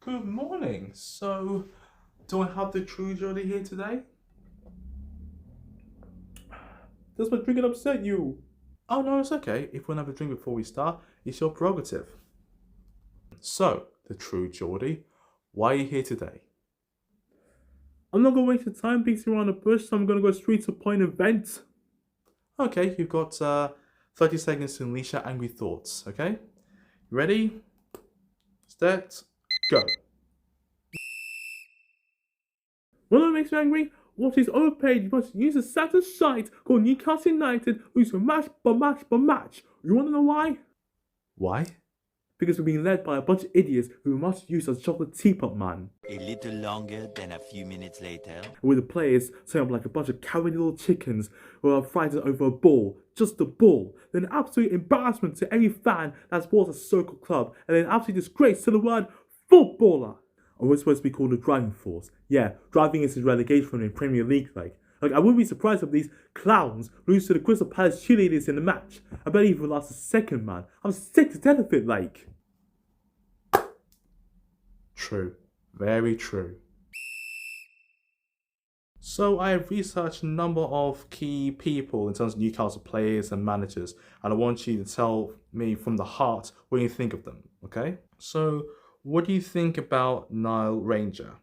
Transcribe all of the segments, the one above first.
Good morning. So, do I have the true Jody here today? Does my drinking upset you? Oh no, it's okay. If we have a drink before we start, it's your prerogative. So, the true Geordie, why are you here today? I'm not gonna waste your time beating around the bush, so I'm gonna go straight to point event. Okay, you've got 30 seconds to unleash your angry thoughts, okay? Ready? Set, go. What makes me angry? What is overpaid? You must use a Saturn site called Newcastle United, who's a match. You wanna know why? Why? Because we're being led by a bunch of idiots who must use a chocolate teapot man. A little longer than a few minutes later. With the players set up like a bunch of cowardly little chickens who are frightened over a ball, just a ball. Then absolute embarrassment to every fan that supports a circle club, and then absolute disgrace to the word footballer. Or we're supposed to be called the driving force. Yeah, driving is his relegation in Premier League Like, I wouldn't be surprised if these clowns lose to the Crystal Palace cheerleaders in the match. I bet even lost a second, man. I'm sick to death of it, like. True. Very true. So I have researched a number of key people in terms of Newcastle players and managers, and I want you to tell me from the heart what you think of them, okay? So, what do you think about Nile Ranger?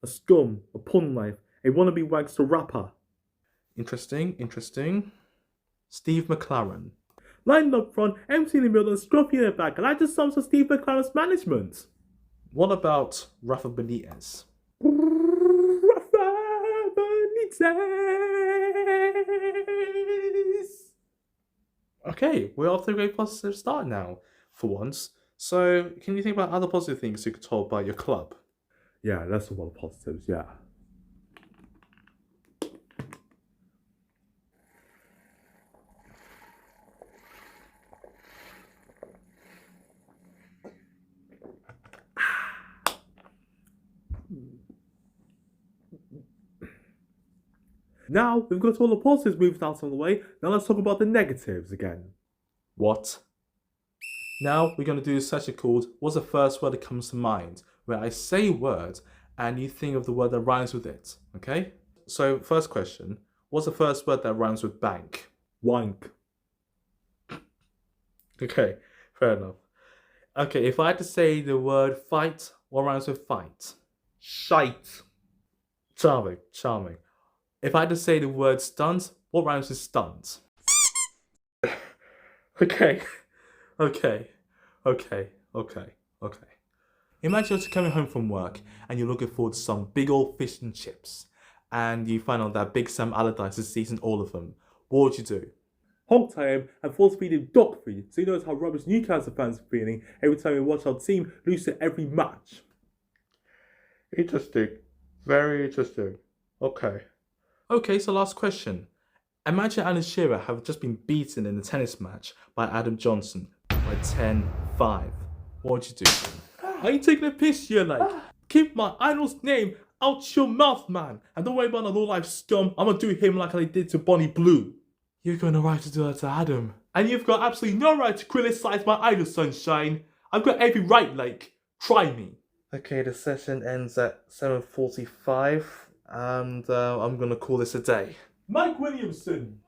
A scum, a pun life, a wannabe wagster rapper. Interesting. Steve McLaren. Lined up front, MC in the middle, and scruffy in the back, and I just sums of Steve McLaren's management. What about Rafa Benitez? Rafa Benitez. Okay, we're off to a great positive start now, for once. So, can you think about other positive things you could talk about your club? Yeah, that's a lot of positives, yeah. Now we've got all the positives moved out of the way, now let's talk about the negatives again. What? Now we're going to do a session called What's the First Word That Comes to Mind? Where I say a word and you think of the word that rhymes with it, okay? So, first question, what's the first word that rhymes with bank? Wank. Okay, fair enough. Okay, if I had to say the word fight, what rhymes with fight? Shite. Charming. If I had to say the word stunt, what rhymes with stunt? Okay. Imagine you're coming home from work and you're looking forward to some big old fish and chips, and you find out that Big Sam Allardyce has eaten all of them. What would you do? Hog tie him and force feed him dog food so he knows how rubbish Newcastle fans are feeling every time we watch our team lose to every match. Interesting. Very interesting. Okay, so last question. Imagine Alan Shearer have just been beaten in a tennis match by Adam Johnson by 10-5. What would you do? Are you taking a piss here, like? Keep my idol's name out your mouth, man. And don't worry about the low-life scum. I'm gonna do him like I did to Bonnie Blue. You've got no right to do that to Adam. And you've got absolutely no right to criticize my idol, Sunshine. I've got every right, like. Try me. Okay, the session ends at 7:45, and I'm gonna call this a day. Mike Williamson.